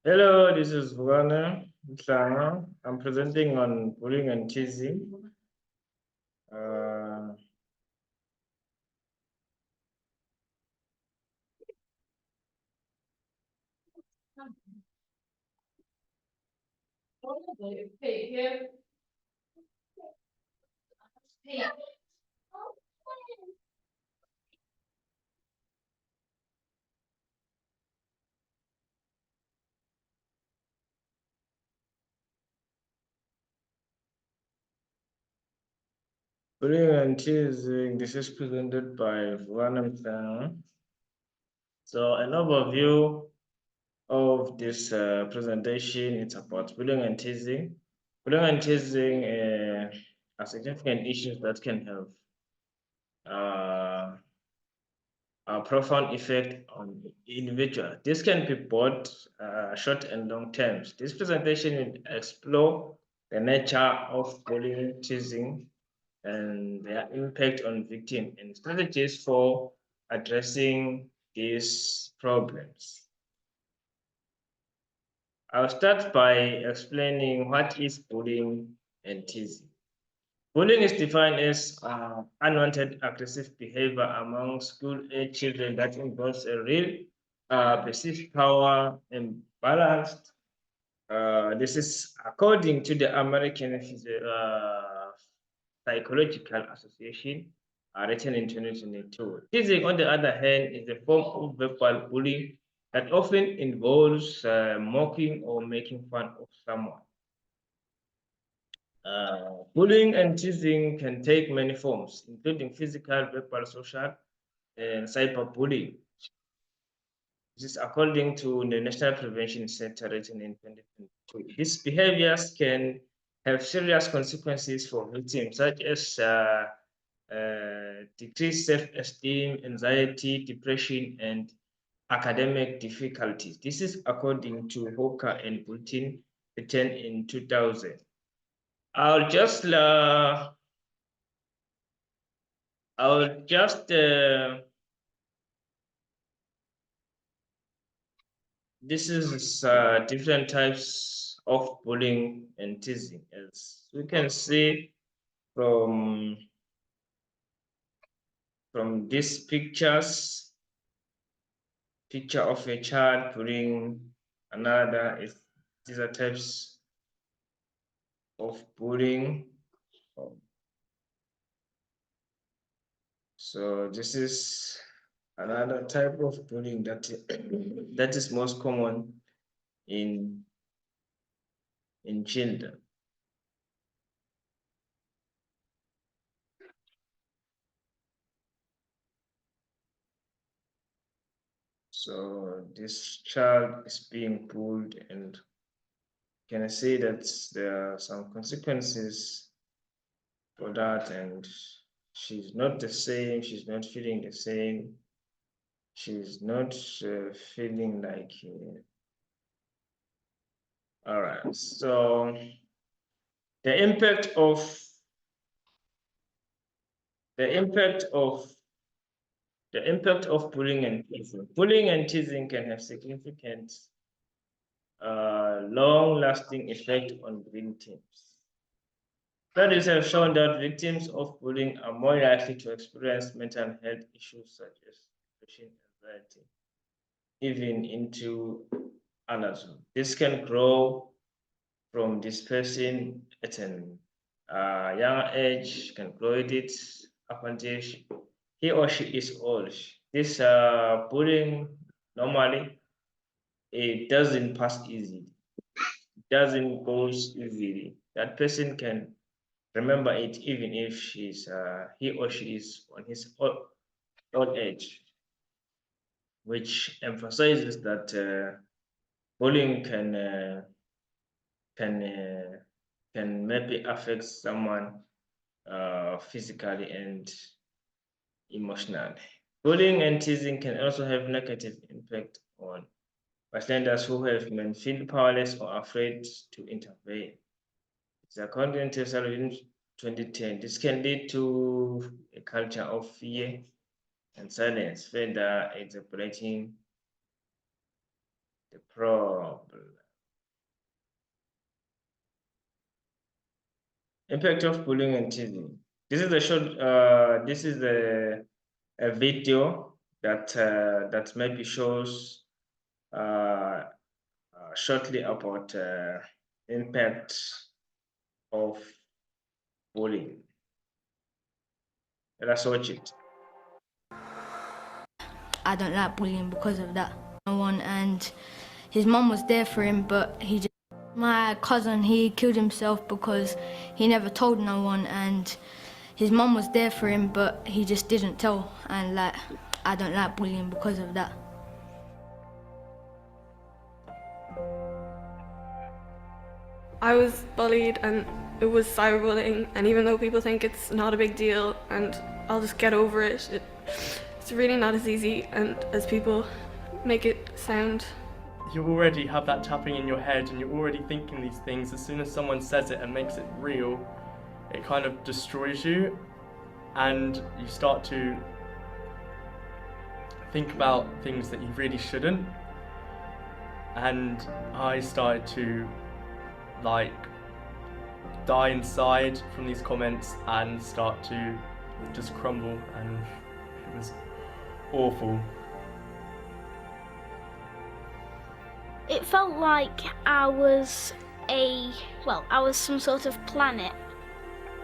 Hello, this is Vugana Mhlanga. I'm presenting on bullying and teasing. Uh, Bullying and teasing, this is presented by Vugana Mhlanga. So an overview of this presentation, it's about bullying and teasing. Bullying and teasing are significant issues that can have uh, a profound effect on individual. This can be both short and long terms. This presentation will explore the nature of bullying, teasing, and their impact on victim and strategies for addressing these problems. I'll start by explaining what is bullying and teasing. Bullying is defined as unwanted aggressive behavior among school-age children that involves a real perceived power imbalanced. This is according to the American Psychological Association, written in 2022. Teasing, on the other hand, is a form of verbal bullying that often involves mocking or making fun of someone. Bullying and teasing can take many forms, including physical, verbal, social, and cyberbullying. This is according to the National Prevention Center written in 2022. These behaviors can have serious consequences for victims, such as decreased self-esteem, anxiety, depression, and academic difficulties. This is according to Hawker and Bulletin written in 2000. I'll just I'll just this is different types of bullying and teasing, as we can see from these pictures. Picture of a child bullying another. These are types of bullying. So this is another type of bullying that that is most common in children. So this child is being bullied, and can I say that there are some consequences for that, and she's not the same, she's not feeling the same, she's not feeling like all right. So the impact of the impact of the impact of bullying and teasing. Bullying and teasing can have significant long-lasting effect on victims. Studies have shown that victims of bullying are more likely to experience mental health issues such as depression, anxiety, even into adulthood. This can grow from this person at an young age, can grow it up until he or she is old. This bullying normally it doesn't pass easily, it doesn't go easily. That person can remember it even if he or she is on his old age, which emphasizes that bullying can uh, can maybe affect someone physically and emotionally. Bullying and teasing can also have negative impact on bystanders who have been feel powerless or afraid to intervene. It's according to Sullivan 2010. This can lead to a culture of fear and silence, further exacerbating the problem. Impact of bullying and teasing. This is a short. This is a video that maybe shows shortly about impact of bullying. Let us watch it. I don't like bullying because of that. No one, and his mum was there for him, but my cousin, he killed himself because he never told no one, and his mum was there for him, but he just didn't tell, and I don't like bullying because of that. I was bullied and it was cyberbullying, and even though people think it's not a big deal and I'll just get over it, it's really not as easy and as people make it sound. You already have that tapping in your head and you're already thinking these things. As soon as someone says it and makes it real, it kind of destroys you, and you start to think about things that you really shouldn't. And I started to die inside from these comments and start to just crumble, and it was awful. It felt like I was some sort of planet,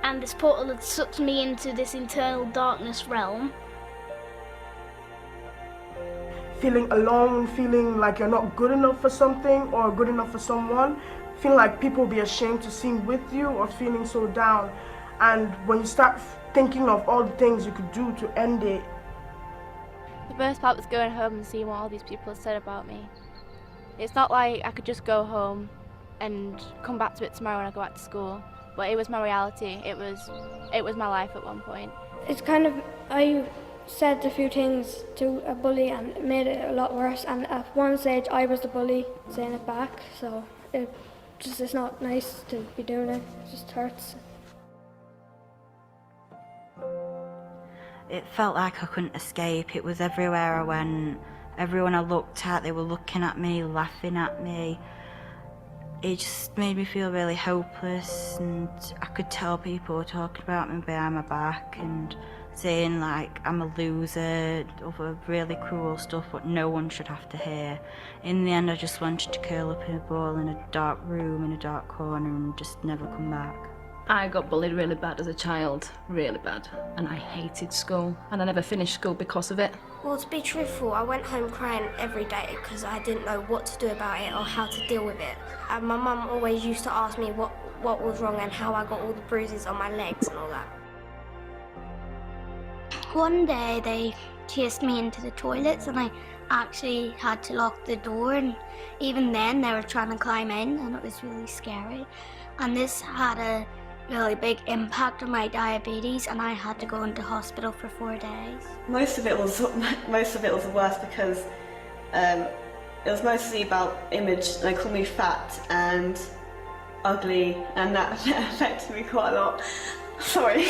and this portal had sucked me into this internal darkness realm. Feeling alone, feeling like you're not good enough for something or good enough for someone, feeling like people will be ashamed to sing with you, or feeling so down. And when you start thinking of all the things you could do to end it. The worst part was going home and seeing what all these people had said about me. It's not like I could just go home and come back to it tomorrow when I go back to school, but it was my reality. It was my life at one point. It's kind of, I said a few things to a bully and it made it a lot worse, and at one stage I was the bully saying it back, so it's not nice to be doing it. It just hurts. It felt like I couldn't escape. It was everywhere I went. Everyone I looked at, they were looking at me, laughing at me. It just made me feel really hopeless, and I could tell people were talking about me behind my back and saying like I'm a loser, other really cruel stuff what no one should have to hear. In the end, I just wanted to curl up in a ball in a dark room, in a dark corner, and just never come back. I got bullied really bad as a child, really bad, and I hated school, and I never finished school because of it. Well, to be truthful, I went home crying every day because I didn't know what to do about it or how to deal with it. And my mum always used to ask me what was wrong and how I got all the bruises on my legs and all that. One day they chased me into the toilets and I actually had to lock the door, and even then they were trying to climb in, and it was really scary. And this had a really big impact on my diabetes, and I had to go into hospital for 4 days. Most of it was worse because it was mostly about image. They called me fat and ugly, and that affected me quite a lot. Sorry.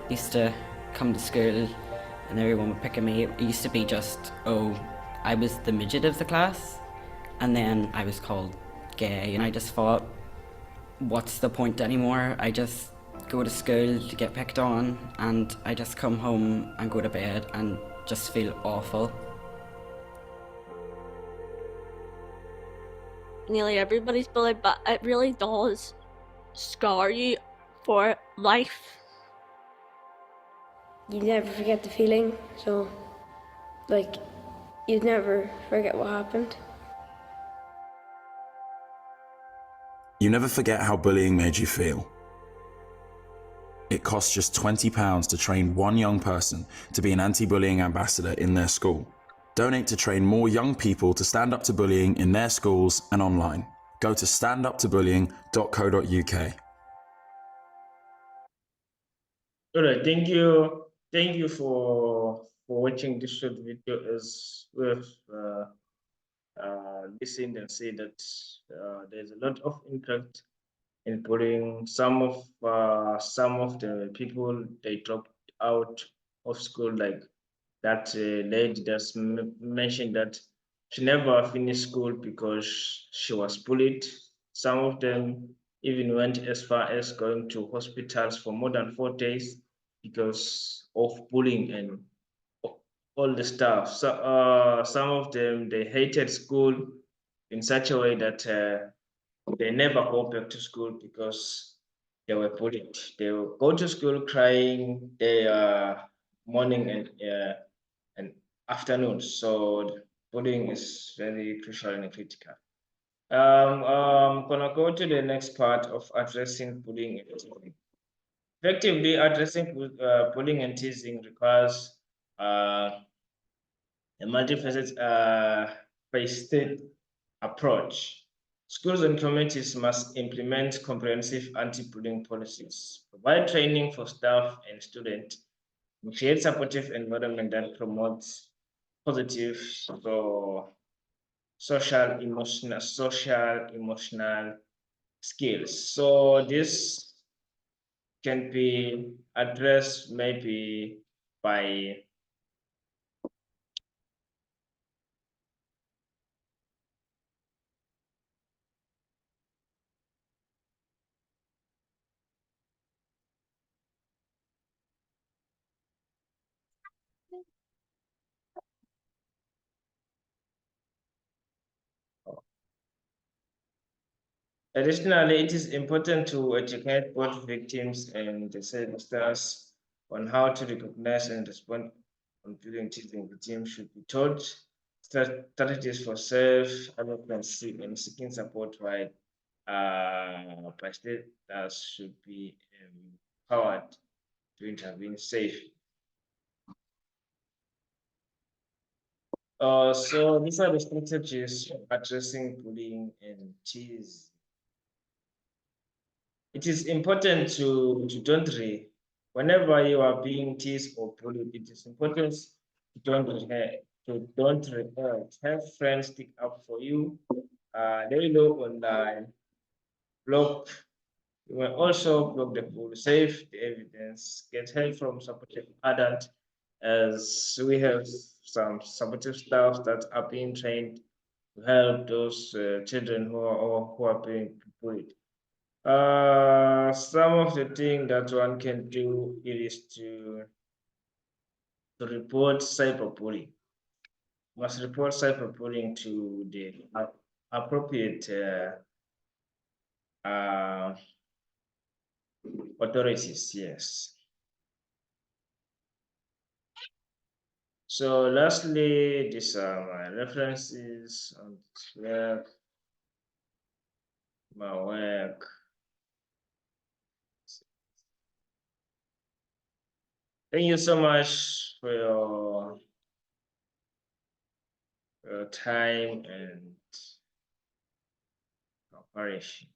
Used to come to school and everyone would pick on me. It used to be just, oh, I was the midget of the class, and then I was called gay, and I just thought, what's the point anymore? I just go to school to get picked on, and I just come home and go to bed and just feel awful. Nearly everybody's bullied, but it really does scar you for life. You never forget the feeling, so you'd never forget what happened. You never forget how bullying made you feel. It costs just £20 to train one young person to be an anti-bullying ambassador in their school. Donate to train more young people to stand up to bullying in their schools and online. Go to standuptobullying.co.uk. All right, thank you. Thank you for watching this short video. As we've listened and see that there's a lot of impact in bullying. Some of the people, they dropped out of school, like that lady that's mentioned that She never finished school because she was bullied. Some of them even went as far as going to hospitals for more than 4 days because of bullying and all the stuff. So some of them, they hated school in such a way that they never go back to school because they were bullied. They will go to school crying morning and afternoon. So bullying is very crucial and critical. Gonna go to the next part of addressing bullying and teasing. Effectively addressing bullying and teasing requires a multifaceted approach. Schools and communities must implement comprehensive anti-bullying policies, provide training for staff and students, and create supportive environment that promotes positive social emotional skills. So this can be addressed maybe by additionally, it is important to educate both victims and the services on how to recognize and respond on bullying. Teasing. Victims should be taught strategies for self-advocacy and seeking support, while bystanders should be empowered to intervene safely. So these are the strategies addressing bullying and teasing. It is important to don't whenever you are being teased or bullied, it is important to don't have friends stick up for you. They look online, block. You will also block the full, save the evidence, get help from supportive adult, as we have some supportive staff that are being trained to help those children who are being bullied. Some of the things that one can do is to report cyberbullying. Must report cyberbullying to the appropriate authorities. Yes. So lastly, these are my references on this web, my work. Thank you so much for your time and cooperation.